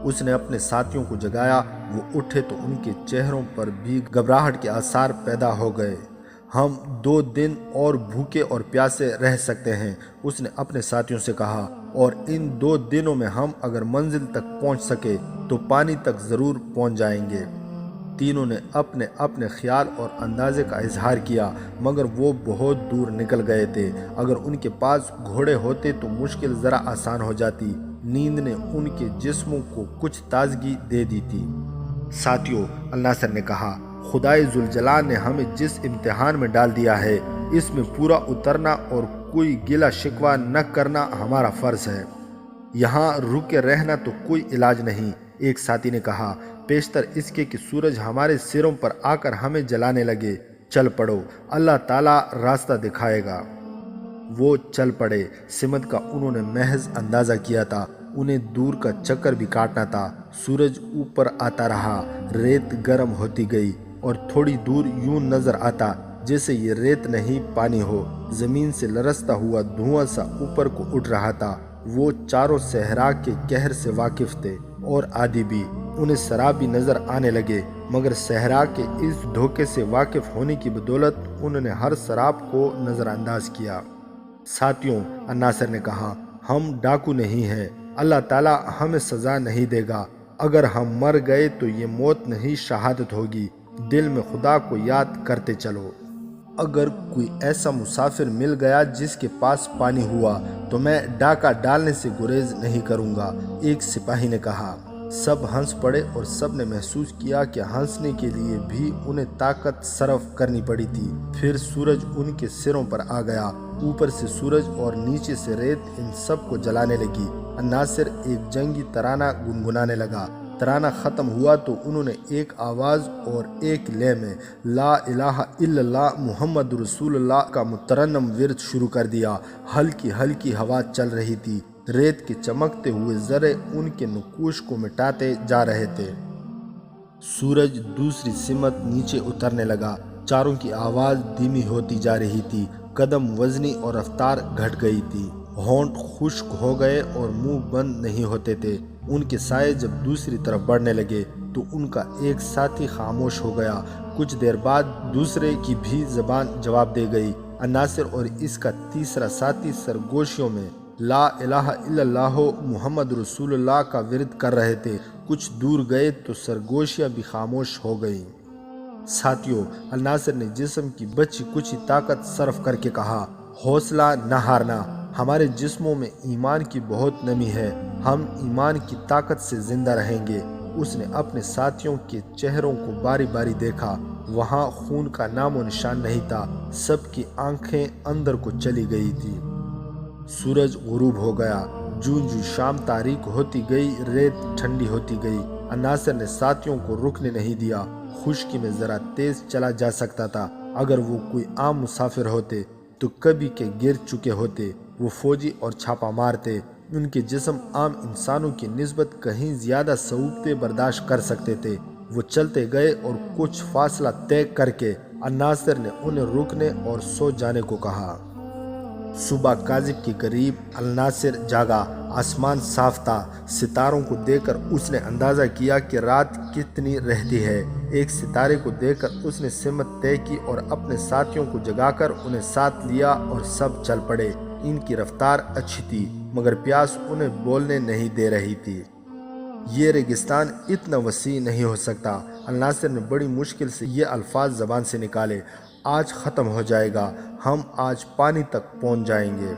اس نے اپنے ساتھیوں کو جگایا، وہ اٹھے تو ان کے چہروں پر بھی گھبراہٹ کے آثار پیدا ہو گئے۔ ہم 2 دن اور بھوکے اور پیاسے رہ سکتے ہیں، اس نے اپنے ساتھیوں سے کہا، اور ان 2 دنوں میں ہم اگر منزل تک پہنچ سکے تو پانی تک ضرور پہنچ جائیں گے۔ تینوں نے اپنے اپنے خیال اور اندازے کا اظہار کیا، مگر وہ بہت دور نکل گئے تھے۔ اگر ان کے پاس گھوڑے ہوتے تو مشکل ذرا آسان ہو جاتی۔ نیند نے ان کے جسموں کو کچھ تازگی دے دی تھی۔ ساتھیوں، الناصر نے کہا، خدائے ذوالجلال نے ہمیں جس امتحان میں ڈال دیا ہے، اس میں پورا اترنا اور کوئی گلہ شکوہ نہ کرنا ہمارا فرض ہے۔ یہاں رکے رہنا تو کوئی علاج نہیں، ایک ساتھی نے کہا، پیشتر اس کے کہ سورج ہمارے سروں پر آ کر ہمیں جلانے لگے۔ چل پڑو، اللہ تعالیٰ راستہ دکھائے گا۔ وہ چل پڑے۔ سمت کا انہوں نے محض اندازہ کیا تھا، انہیں دور کا چکر بھی کاٹنا تھا۔ سورج اوپر آتا رہا، ریت گرم ہوتی گئی اور تھوڑی دور یوں نظر آتا جیسے یہ ریت نہیں پانی ہو۔ زمین سے لرزتا ہوا دھواں سا اوپر کو اٹھ رہا تھا۔ وہ چاروں صحرا کے قہر سے واقف تھے اور عادی بھی، انہیں سراب بھی نظر آنے لگے، مگر صحرا کے اس دھوکے سے واقف ہونے کی بدولت انہوں نے ہر سراب کو نظر انداز کیا۔ ساتھیوں، الناصر نے کہا، ہم ڈاکو نہیں ہیں، اللہ تعالیٰ ہمیں سزا نہیں دے گا۔ اگر ہم مر گئے تو یہ موت نہیں شہادت ہوگی۔ دل میں خدا کو یاد کرتے چلو۔ اگر کوئی ایسا مسافر مل گیا جس کے پاس پانی ہوا تو میں ڈاکہ ڈالنے سے گریز نہیں کروں گا، ایک سپاہی نے کہا۔ سب ہنس پڑے اور سب نے محسوس کیا کہ ہنسنے کے لیے بھی انہیں طاقت صرف کرنی پڑی تھی۔ پھر سورج ان کے سروں پر آ گیا، اوپر سے سورج اور نیچے سے ریت ان سب کو جلانے لگی۔ الناصر ایک جنگی ترانہ گنگنانے لگا۔ ترانہ ختم ہوا تو انہوں نے ایک آواز اور ایک لے میں لا الہ الا اللہ محمد رسول اللہ کا مترنم ورد شروع کر دیا۔ ہلکی ہلکی ہوا چل رہی تھی، ریت کے چمکتے ہوئے ذرے ان کے نقوش کو مٹاتے جا رہے تھے۔ سورج دوسری سمت نیچے اترنے لگا، چاروں کی آواز دھیمی ہوتی جا رہی تھی، قدم وزنی اور رفتار گھٹ گئی تھی، ہونٹ خشک ہو گئے اور منہ بند نہیں ہوتے تھے۔ ان کے سائے جب دوسری طرف بڑھنے لگے تو ان کا ایک ساتھی خاموش ہو گیا۔ کچھ دیر بعد دوسرے کی بھی زبان جواب دے گئی۔ الناصر اور اس کا تیسرا ساتھی سرگوشیوں میں لا الہ الا اللہ محمد رسول اللہ کا ورد کر رہے تھے۔ کچھ دور گئے تو سرگوشیاں بھی خاموش ہو گئیں۔ ساتھیوں، الناصر نے جسم کی بچی کچھ طاقت صرف کر کے کہا، حوصلہ نہ ہارنا، ہمارے جسموں میں ایمان کی بہت نمی ہے، ہم ایمان کی طاقت سے زندہ رہیں گے۔ اس نے اپنے ساتھیوں کے چہروں کو باری باری دیکھا، وہاں خون کا نام و نشان نہیں تھا، سب کی آنکھیں اندر کو چلی گئی تھی۔ سورج غروب ہو گیا، جوں جوں شام تاریک ہوتی گئی ریت ٹھنڈی ہوتی گئی۔ الناصر نے ساتھیوں کو رکنے نہیں دیا، خشکی میں ذرا تیز چلا جا سکتا تھا، اگر وہ کوئی عام مسافر ہوتے تو کبھی کے گر چکے ہوتے۔ وہ فوجی اور چھاپا مار تھے، ان کے جسم عام انسانوں کی نسبت کہیں زیادہ صعوبتیں برداشت کر سکتے تھے۔ وہ چلتے گئے اور کچھ فاصلہ طے کر کے الناصر نے انہیں رکنے اور سو جانے کو کہا۔ صبح کاذب کے قریب الناصر جاگا، آسمان صاف تھا، ستاروں کو دیکھ کر اس نے اندازہ کیا کہ رات کتنی رہتی ہے۔ ایک ستارے کو دیکھ کر اس نے سمت طے کی اور اپنے ساتھیوں کو جگا کر انہیں ساتھ لیا اور سب چل پڑے۔ ان کی رفتار اچھی تھی مگر پیاس انہیں بولنے نہیں دے رہی تھی۔ یہ ریگستان اتنا وسیع نہیں ہو سکتا۔ الناصر نے بڑی مشکل سے یہ الفاظ زبان سے نکالے، آج ختم ہو جائے گا، ہم آج پانی تک پہنچ جائیں گے۔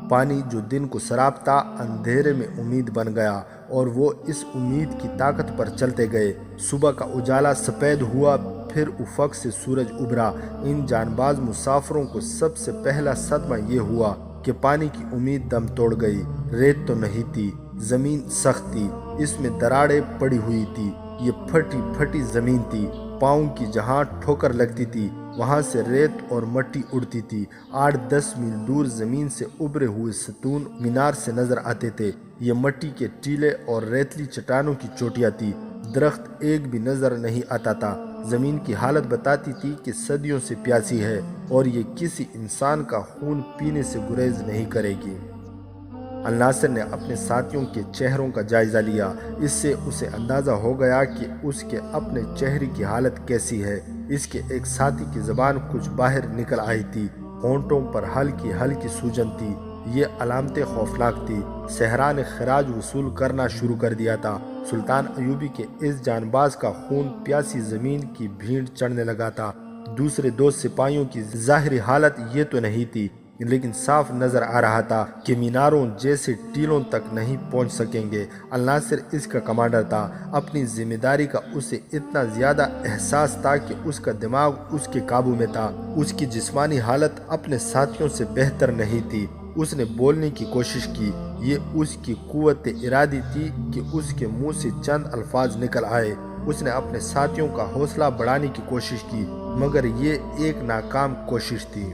پانی جو دن کو سراب تھا اندھیرے میں امید بن گیا اور وہ اس امید کی طاقت پر چلتے گئے۔ صبح کا اجالا سفید ہوا، پھر افق سے سورج ابھرا۔ ان جان باز مسافروں کو سب سے پہلا صدمہ یہ ہوا کہ پانی کی امید دم توڑ گئی۔ ریت تو نہیں تھی، زمین سخت تھی، اس میں دراڑیں پڑی ہوئی تھی، یہ پھٹی پھٹی زمین تھی، پاؤں کی جہاں ٹھوکر لگتی تھی وہاں سے ریت اور مٹی اڑتی تھی۔ 8-10 میل دور زمین سے ابھرے ہوئے ستون مینار سے نظر آتے تھے، یہ مٹی کے ٹیلے اور ریتلی چٹانوں کی چوٹیاں تھی، درخت ایک بھی نظر نہیں آتا تھا۔ زمین کی حالت بتاتی تھی کہ صدیوں سے پیاسی ہے اور یہ کسی انسان کا خون پینے سے گریز نہیں کرے گی۔ الناصر نے اپنے ساتھیوں کے چہروں کا جائزہ لیا۔ اس سے اسے اندازہ ہو گیا کہ اس کے اپنے چہرے کی حالت کیسی ہے۔ اس کے ایک ساتھی کی زبان کچھ باہر نکل آئی تھی، ہونٹوں پر ہلکی ہلکی سوجن تھی۔ یہ علامتیں خوفناک تھی۔ صحرا نے خراج وصول کرنا شروع کر دیا تھا۔ سلطان ایوبی کے اس جانباز کا خون پیاسی زمین کی بھینٹ چڑھنے لگا تھا۔ دوسرے دو سپاہیوں کی ظاہری حالت یہ تو نہیں تھی، لیکن صاف نظر آ رہا تھا کہ میناروں جیسے ٹیلوں تک نہیں پہنچ سکیں گے۔ الناصر اس کا کمانڈر تھا۔ اپنی ذمہ داری کا اسے اتنا زیادہ احساس تھا کہ اس کا دماغ اس کے قابو میں تھا۔ اس کی جسمانی حالت اپنے ساتھیوں سے بہتر نہیں تھی۔ اس نے بولنے کی کوشش کی۔ یہ اس کی قوت ارادی تھی کہ اس کے منہ سے چند الفاظ نکل آئے۔ اس نے اپنے ساتھیوں کا حوصلہ بڑھانے کی کوشش کی، مگر یہ ایک ناکام کوشش تھی۔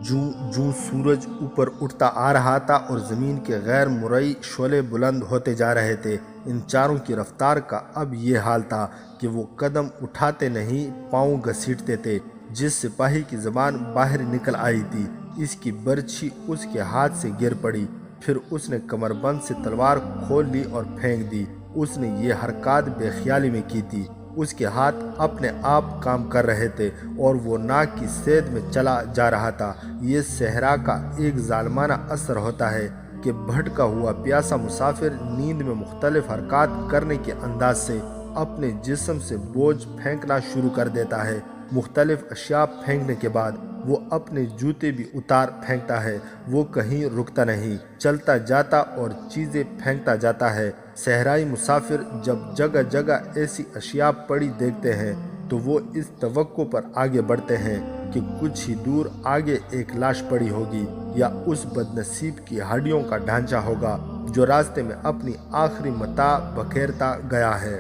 جوں سورج اوپر اٹھتا آ رہا تھا اور زمین کے غیر مرئی شعلے بلند ہوتے جا رہے تھے، ان چاروں کی رفتار کا اب یہ حال تھا کہ وہ قدم اٹھاتے نہیں، پاؤں گھسیٹتے تھے۔ جس سپاہی کی زبان باہر نکل آئی تھی، اس کی برچھی اس کے ہاتھ سے گر پڑی۔ پھر اس نے کمر بند سے تلوار کھول لی اور پھینک دی۔ اس نے یہ حرکات بے خیالی میں کی تھی۔ اس کے ہاتھ اپنے آپ کام کر رہے تھے اور وہ ناک کی سید میں چلا جا رہا تھا۔ یہ صحرا کا ایک ظالمانہ اثر ہوتا ہے کہ بھٹکا ہوا پیاسا مسافر نیند میں مختلف حرکات کرنے کے انداز سے اپنے جسم سے بوجھ پھینکنا شروع کر دیتا ہے۔ مختلف اشیاء پھینکنے کے بعد وہ اپنے جوتے بھی اتار پھینکتا ہے۔ وہ کہیں رکتا نہیں، چلتا جاتا اور چیزیں پھینکتا جاتا ہے۔ صحرائی مسافر جب جگہ جگہ ایسی اشیاء پڑی دیکھتے ہیں تو وہ اس توقع پر آگے بڑھتے ہیں کہ کچھ ہی دور آگے ایک لاش پڑی ہوگی یا اس بد نصیب کی ہڈیوں کا ڈھانچہ ہوگا جو راستے میں اپنی آخری متاع بکھیرتا گیا ہے۔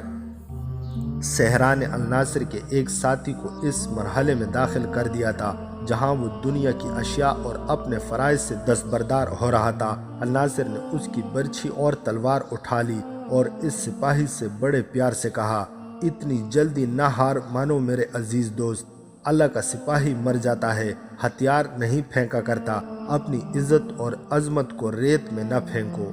صحرا نے الناصر کے ایک ساتھی کو اس مرحلے میں داخل کر دیا تھا جہاں وہ دنیا کی اشیاء اور اپنے فرائض سے دستبردار ہو رہا تھا۔ الناصر نے اس کی برچھی اور تلوار اٹھا لی اور اس سپاہی سے بڑے پیار سے کہا، اتنی جلدی نہ ہار مانو میرے عزیز دوست۔ اللہ کا سپاہی مر جاتا ہے، ہتھیار نہیں پھینکا کرتا۔ اپنی عزت اور عظمت کو ریت میں نہ پھینکو۔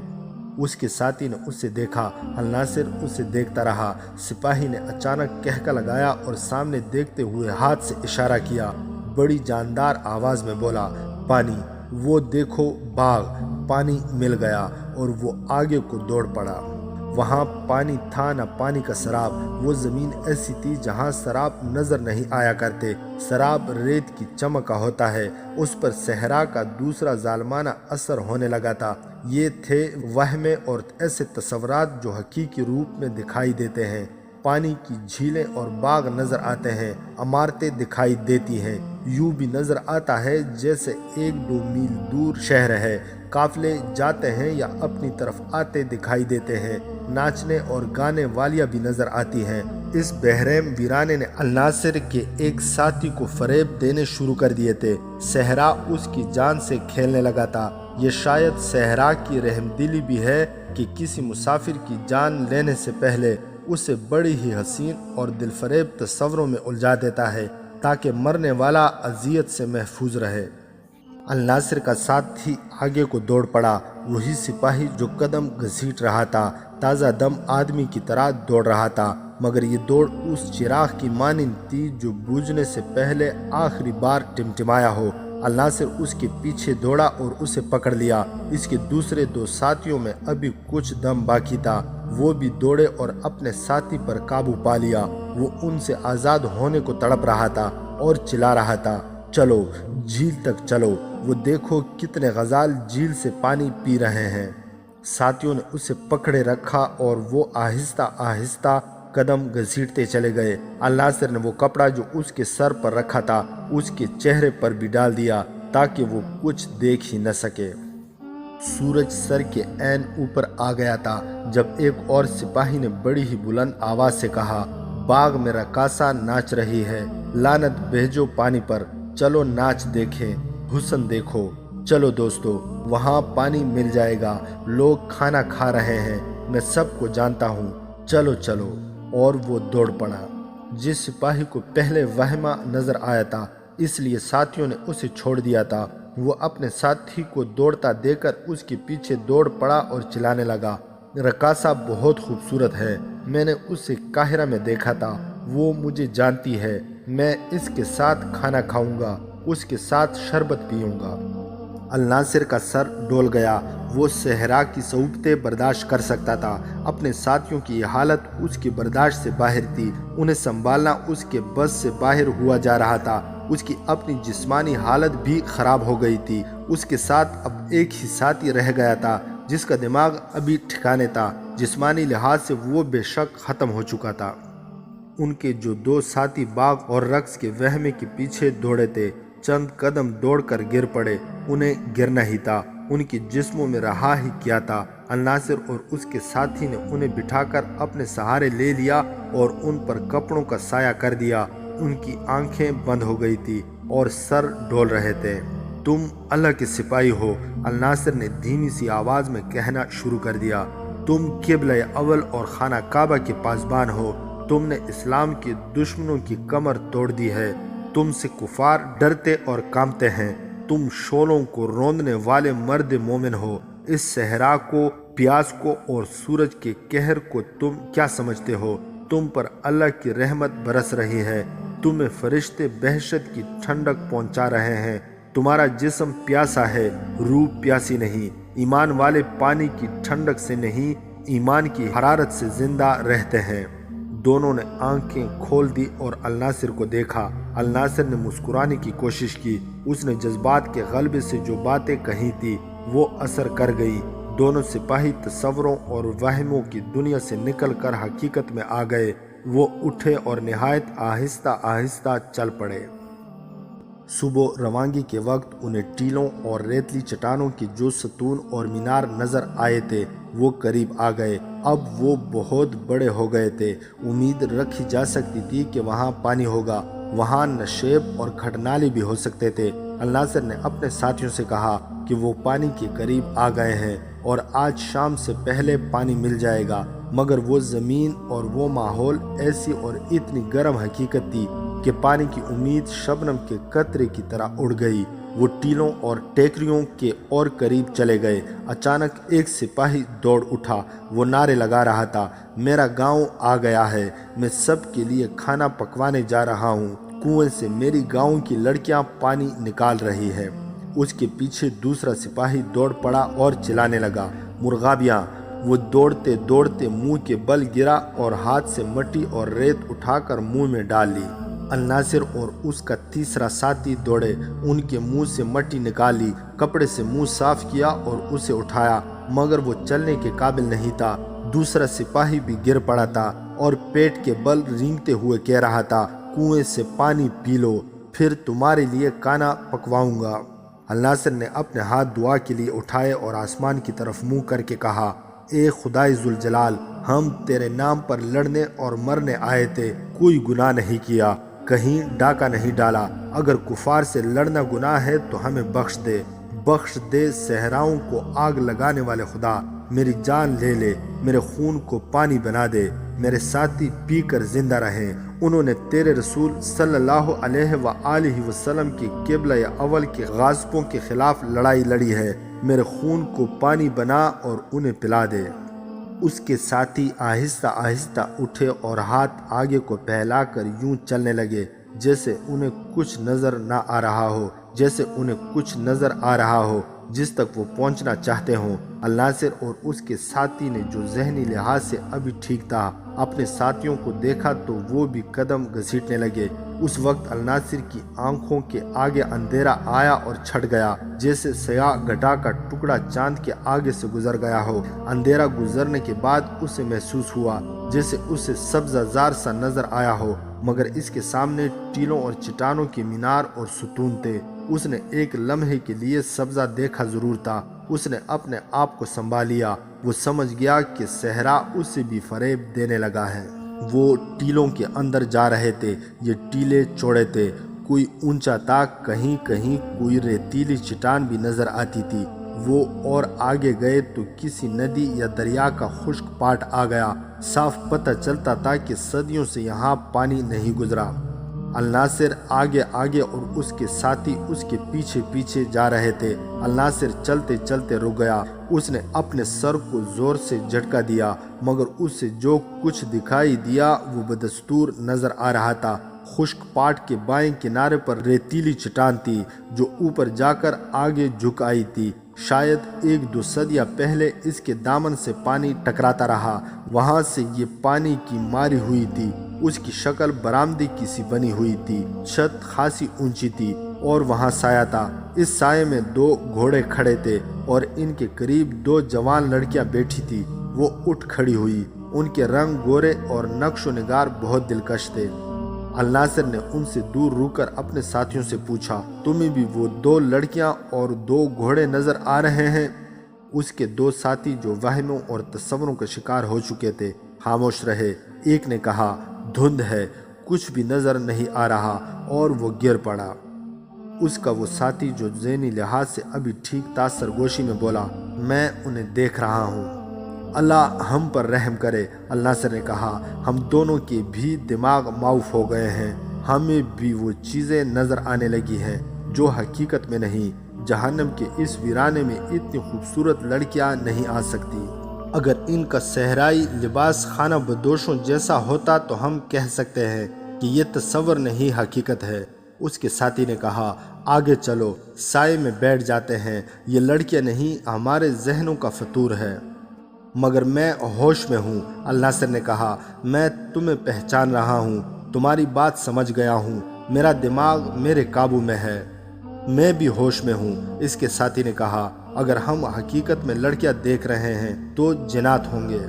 اس کے ساتھی نے اسے دیکھا۔ الناصر اسے دیکھتا رہا۔ سپاہی نے اچانک کہکا لگایا اور سامنے دیکھتے ہوئے ہاتھ سے اشارہ کیا۔ بڑی جاندار آواز میں بولا، پانی، وہ دیکھو باغ۔ پانی مل گیا اور وہ آگے کو دوڑ پڑا۔ وہاں پانی تھا نہ پانی کا سراب۔ وہ زمین ایسی تھی جہاں سراب نظر نہیں آیا کرتے۔ سراب ریت کی چمک کا ہوتا ہے۔ اس پر صحرا کا دوسرا ظالمانہ اثر ہونے لگا تھا۔ یہ تھے وہمیں اور ایسے تصورات جو حقیقی روپ میں دکھائی دیتے ہیں۔ پانی کی جھیلیں اور باغ نظر آتے ہیں، عمارتیں دکھائی دیتی ہیں۔ یوں بھی نظر آتا ہے جیسے 1-2 میل دور شہر ہے۔ قافلے جاتے ہیں یا اپنی طرف آتے دکھائی دیتے ہیں۔ ناچنے اور گانے والیاں بھی نظر آتی ہیں۔ اس بحرین ویرانے نے الناصر کے ایک ساتھی کو فریب دینے شروع کر دیے تھے۔ صحرا اس کی جان سے کھیلنے لگا تھا۔ یہ شاید صحرا کی رحم دلی بھی ہے کہ کسی مسافر کی جان لینے سے پہلے اسے بڑی ہی حسین اور دل فریب تصوروں میں الجھا دیتا ہے تاکہ مرنے والا اذیت سے محفوظ رہے۔ الناصر کا ساتھی آگے کو دوڑ پڑا۔ وہی سپاہی جو قدم گھسیٹ رہا تھا، تازہ دم آدمی کی طرح دوڑ رہا تھا، مگر یہ دوڑ اس چراغ کی مانند تھی جو بجھنے سے پہلے آخری بار ٹمٹمایا ہو۔ الناصر اس کے پیچھے دوڑا اور اسے پکڑ لیا۔ اس کے دوسرے 2 ساتھیوں میں ابھی کچھ دم باقی تھا۔ وہ بھی دوڑے اور اپنے ساتھی پر قابو پا لیا۔ وہ ان سے آزاد ہونے کو تڑپ رہا تھا اور چلا رہا تھا، چلو جھیل تک چلو، وہ دیکھو کتنے غزال جھیل سے پانی پی رہے ہیں۔ ساتھیوں نے اسے پکڑے رکھا اور وہ آہستہ آہستہ قدم گھسیٹتے چلے گئے۔ الناصر نے وہ کپڑا جو اس کے سر پر رکھا تھا اس کے چہرے پر بھی ڈال دیا تاکہ وہ کچھ دیکھ ہی نہ سکے۔ سورج سر کے عین اوپر آ گیا تھا جب ایک اور سپاہی نے بڑی ہی بلند آواز سے کہا، باغ میں رقاصہ ناچ رہی ہے، لعنت بھیجو پانی پر، چلو ناچ دیکھیں، حسن دیکھو۔ چلو دوستو، وہاں پانی مل جائے گا، لوگ کھانا کھا رہے ہیں، میں سب کو جانتا ہوں، چلو چلو۔ اور وہ دوڑ پڑا۔ جس سپاہی کو پہلے وہمہ نظر آیا تھا، اس لیے ساتھیوں نے اسے چھوڑ دیا تھا۔ وہ اپنے ساتھی کو دوڑتا دے کر اس کے پیچھے دوڑ پڑا اور چلانے لگا، رقاصہ بہت خوبصورت ہے، میں نے اسے قاہرہ میں دیکھا تھا، وہ مجھے جانتی ہے، میں اس کے ساتھ کھانا کھاؤں گا، اس کے ساتھ شربت پیوں گا۔ الناصر کا سر ڈول گیا، وہ صحرا کی صعوبتیں برداشت کر سکتا تھا، اپنے ساتھیوں کی یہ حالت اس کی برداشت سے باہر تھی، انہیں سنبھالنا اس کے بس سے باہر ہوا جا رہا تھا۔ اس کی اپنی جسمانی حالت بھی خراب ہو گئی تھی، اس کے ساتھ اب ایک ہی ساتھی رہ گیا تھا جس کا دماغ ابھی ٹھکانے تھا، جسمانی لحاظ سے وہ بے شک ختم ہو چکا تھا۔ ان کے جو دو ساتھی باغ اور رقص کے وہمے کے پیچھے دوڑے تھے، چند قدم دوڑ کر گر پڑے، انہیں گرنا ہی تھا، ان کے جسموں میں رہا ہی کیا تھا۔ الناصر اور اس کے ساتھی نے انہیں بٹھا کر اپنے سہارے لے لیا اور ان پر کپڑوں کا سایہ کر دیا، ان کی آنکھیں بند ہو گئی تھی اور سر ڈول رہے تھے۔ تم اللہ کے سپاہی ہو، الناصر نے دھیمی سی آواز میں کہنا شروع کر دیا، تم قبلہ اول اور خانہ کعبہ کے پاسبان ہو، تم نے اسلام کے دشمنوں کی کمر توڑ دی ہے، تم سے کفار ڈرتے اور کانپتے ہیں، تم شعلوں کو روندنے والے مرد مومن ہو، اس صحرا کو، پیاس کو اور سورج کے قہر کو تم کیا سمجھتے ہو؟ تم پر اللہ کی رحمت برس رہی ہے، تمہیں فرشتے بہشت کی ٹھنڈک پہنچا رہے ہیں، تمہارا جسم پیاسا ہے، روح پیاسی نہیں، ایمان والے پانی کی ٹھنڈک سے نہیں، ایمان کی حرارت سے زندہ رہتے ہیں۔ دونوں نے آنکھیں کھول دی اور الناصر کو دیکھا۔ الناصر نے مسکرانے کی کوشش کی، اس نے جذبات کے غلبے سے جو باتیں کہی تھی وہ اثر کر گئی۔ دونوں سپاہی تصوروں اور وہموں کی دنیا سے نکل کر حقیقت میں آ گئے، وہ اٹھے اور نہایت آہستہ آہستہ چل پڑے۔ صبح روانگی کے وقت انہیں ٹیلوں اور ریتلی چٹانوں کی جو ستون اور مینار نظر آئے تھے وہ قریب آ گئے، اب وہ بہت بڑے ہو گئے تھے، امید رکھی جا سکتی تھی کہ وہاں پانی ہوگا، وہاں نشیب اور کھٹنالے بھی ہو سکتے تھے۔ الناصر نے اپنے ساتھیوں سے کہا کہ وہ پانی کے قریب آ گئے ہیں اور آج شام سے پہلے پانی مل جائے گا، مگر وہ زمین اور وہ ماحول ایسی اور اتنی گرم حقیقت تھی کہ پانی کی امید شبنم کے قطرے کی طرح اڑ گئی۔ وہ ٹیلوں اور ٹیکریوں کے اور قریب چلے گئے۔ اچانک ایک سپاہی دوڑ اٹھا، وہ نعرے لگا رہا تھا، میرا گاؤں آ گیا ہے، میں سب کے لیے کھانا پکوانے جا رہا ہوں، کنویں سے میری گاؤں کی لڑکیاں پانی نکال رہی ہے۔ اس کے پیچھے دوسرا سپاہی دوڑ پڑا اور چلانے لگا، مرغابیاں! وہ دوڑتے دوڑتے منہ کے بل گرا اور ہاتھ سے مٹی اور ریت اٹھا کر منہ میں ڈال لی۔ الناصر اور اس کا تیسرا ساتھی دوڑے، ان کے منہ سے مٹی نکالی، کپڑے سے منہ صاف کیا اور اسے اٹھایا، مگر وہ چلنے کے قابل نہیں تھا۔ دوسرا سپاہی بھی گر پڑا تھا اور پیٹ کے بل رینگتے ہوئے کہہ رہا تھا، کنویں سے پانی پی لو، پھر تمہارے لیے کھانا پکواؤں گا۔ الناصر نے اپنے ہاتھ دعا کے لیے اٹھائے اور آسمان کی طرف منہ کر کے کہا، اے خدائے ذوالجلال، ہم تیرے نام پر لڑنے اور مرنے آئے تھے، کوئی گناہ نہیں کیا، کہیں ڈاکہ نہیں ڈالا، اگر کفار سے لڑنا گناہ ہے تو ہمیں بخش دے، بخش دے صحراؤں کو آگ لگانے والے خدا، میری جان لے لے، میرے خون کو پانی بنا دے، میرے ساتھی پی کر زندہ رہیں۔ انہوں نے تیرے رسول صلی اللہ علیہ وآلہ وسلم کی قبلہ اول کے غاصبوں کے خلاف لڑائی لڑی ہے، میرے خون کو پانی بنا اور انہیں پلا دے۔ اس کے ساتھی آہستہ آہستہ اٹھے اور ہاتھ آگے کو پھیلا کر یوں چلنے لگے جیسے انہیں کچھ نظر نہ آ رہا ہو، جیسے انہیں کچھ نظر آ رہا ہو جس تک وہ پہنچنا چاہتے ہوں۔ الناصر اور اس کے ساتھی نے جو ذہنی لحاظ سے ابھی ٹھیک تھا، اپنے ساتھیوں کو دیکھا تو وہ بھی قدم گھسیٹنے لگے۔ اس وقت الناصر کی آنکھوں کے آگے اندھیرا آیا اور چھٹ گیا، جیسے سیاہ گھٹا کا ٹکڑا چاند کے آگے سے گزر گیا ہو۔ اندھیرا گزرنے کے بعد اسے محسوس ہوا جیسے اسے سبزہ زار سا نظر آیا ہو، مگر اس کے سامنے ٹیلوں اور چٹانوں کے مینار اور ستون تھے۔ اس نے ایک لمحے کے لیے سبزہ دیکھا ضرور تھا، اس نے اپنے آپ کو سنبھال لیا، وہ سمجھ گیا کہ صحرا اسے بھی فریب دینے لگا ہے۔ وہ ٹیلوں کے اندر جا رہے تھے، یہ ٹیلے چوڑے تھے، کوئی اونچا تھا، کہیں کہیں کوئی ریتیلی چٹان بھی نظر آتی تھی۔ وہ اور آگے گئے تو کسی ندی یا دریا کا خشک پارٹ آ گیا، صاف پتہ چلتا تھا کہ صدیوں سے یہاں پانی نہیں گزرا۔ الناصر آگے آگے اور اس کے ساتھی اس کے پیچھے پیچھے جا رہے تھے۔ الناصر چلتے چلتے رک گیا۔ اس نے اپنے سر کو زور سے جھٹکا دیا، مگر اسے جو کچھ دکھائی دیا وہ بدستور نظر آ رہا تھا۔ خشک پاٹ کے بائیں کنارے پر ریتیلی چٹان تھی جو اوپر جا کر آگے جھک آئی تھی۔ شاید 1-2 صدیاں پہلے اس کے دامن سے پانی ٹکراتا رہا، وہاں سے یہ پانی کی ماری ہوئی تھی۔ اس کی شکل برآمدے کی سی بنی ہوئی تھی، چھت خاصی اونچی تھی اور وہاں سایہ تھا۔ اس سائے میں 2 گھوڑے کھڑے تھے اور ان کے قریب 2 جوان لڑکیاں بیٹھی تھی۔ وہ اٹھ کھڑی ہوئی، ان کے رنگ گورے اور نقش و نگار بہت دلکش تھے۔ الناصر نے ان سے دور رک کر اپنے ساتھیوں سے پوچھا، تمہیں بھی وہ 2 لڑکیاں اور 2 گھوڑے نظر آ رہے ہیں؟ اس کے 2 ساتھی جو وہموں اور تصوروں کا شکار ہو چکے تھے خاموش رہے۔ ایک نے کہا، دھند ہے، کچھ بھی نظر نہیں آ رہا، اور وہ گر پڑا۔ اس کا وہ ساتھی جو ذہنی لحاظ سے ابھی ٹھیک تھا سرگوشی میں بولا، میں انہیں دیکھ رہا ہوں۔ اللہ ہم پر رحم کرے۔ الناصر نے کہا، ہم دونوں کے بھی دماغ معاف ہو گئے ہیں، ہمیں بھی وہ چیزیں نظر آنے لگی ہیں جو حقیقت میں نہیں۔ جہنم کے اس ویرانے میں اتنی خوبصورت لڑکیاں نہیں آ سکتی۔ اگر ان کا صحرائی لباس خانہ بدوشوں جیسا ہوتا تو ہم کہہ سکتے ہیں کہ یہ تصور نہیں حقیقت ہے۔ اس کے ساتھی نے کہا، آگے چلو، سائے میں بیٹھ جاتے ہیں، یہ لڑکیاں نہیں ہمارے ذہنوں کا فطور ہے۔ مگر میں ہوش میں ہوں، الناصر نے کہا، میں تمہیں پہچان رہا ہوں، تمہاری بات سمجھ گیا ہوں، میرا دماغ میرے قابو میں ہے، میں بھی ہوش میں ہوں۔ اس کے ساتھی نے کہا، اگر ہم حقیقت میں لڑکیاں دیکھ رہے ہیں تو جنات ہوں گے۔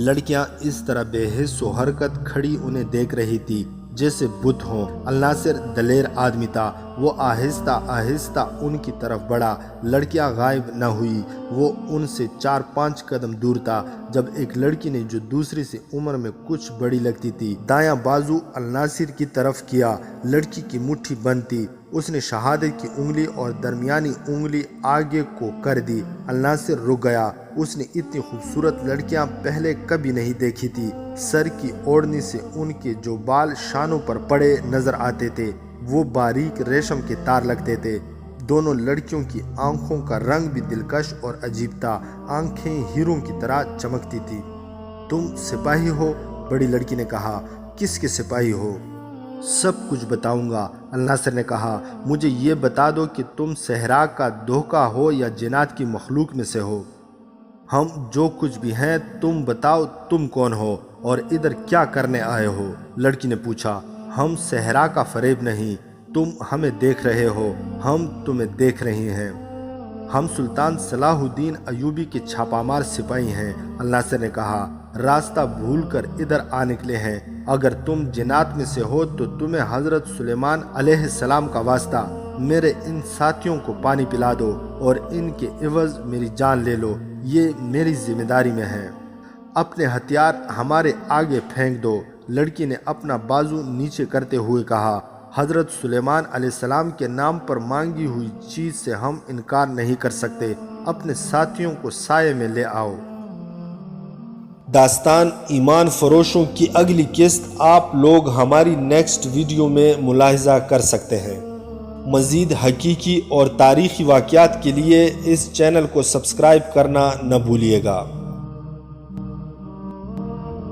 لڑکیاں اس طرح بے حس و حرکت کھڑی انہیں دیکھ رہی تھی جیسے بت ہوں۔ الناصر دلیر آدمی تھا، وہ آہستہ آہستہ ان کی طرف بڑھا۔ لڑکیاں غائب نہ ہوئی، وہ ان سے 4-5 قدم دور تھا جب ایک لڑکی نے جو دوسری سے عمر میں کچھ بڑی لگتی تھی دایاں بازو الناصر کی طرف کیا۔ لڑکی کی مٹھی بند تھی، اس نے شہادت کی انگلی اور درمیانی انگلی آگے کو کر دی۔ الناصر رک گیا، اس نے اتنی خوبصورت لڑکیاں پہلے کبھی نہیں دیکھی تھی۔ سر کی اوڑھنی سے ان کے جو بال شانوں پر پڑے نظر آتے تھے وہ باریک ریشم کے تار لگتے تھے۔ دونوں لڑکیوں کی آنکھوں کا رنگ بھی دلکش اور عجیب تھا، آنکھیں ہیروں کی طرح چمکتی تھی۔ تم سپاہی ہو؟ بڑی لڑکی نے کہا۔ کس کے سپاہی ہو؟ سب کچھ بتاؤں گا، الناصر نے کہا، مجھے یہ بتا دو کہ تم صحرا کا دھوکہ ہو یا جنات کی مخلوق میں سے ہو۔ ہم جو کچھ بھی ہیں، تم بتاؤ تم کون ہو اور ادھر کیا کرنے آئے ہو؟ لڑکی نے پوچھا۔ ہم صحرا کا فریب نہیں، تم ہمیں دیکھ رہے ہو، ہم تمہیں دیکھ رہے ہیں۔ ہم سلطان صلاح الدین ایوبی کے چھاپا مار سپاہی ہیں، الناصر نے کہا، راستہ بھول کر ادھر آ نکلے ہیں۔ اگر تم جنات میں سے ہو تو تمہیں حضرت سلیمان علیہ السلام کا واسطہ، میرے ان ساتھیوں کو پانی پلا دو اور ان کے عوض میری جان لے لو، یہ میری ذمہ داری میں ہے۔ اپنے ہتھیار ہمارے آگے پھینک دو۔ لڑکی نے اپنا بازو نیچے کرتے ہوئے کہا، حضرت سلیمان علیہ السلام کے نام پر مانگی ہوئی چیز سے ہم انکار نہیں کر سکتے، اپنے ساتھیوں کو سائے میں لے آؤ۔ داستان ایمان فروشوں کی اگلی قسط آپ لوگ ہماری نیکسٹ ویڈیو میں ملاحظہ کر سکتے ہیں۔ مزید حقیقی اور تاریخی واقعات کے لیے اس چینل کو سبسکرائب کرنا نہ بھولیے گا۔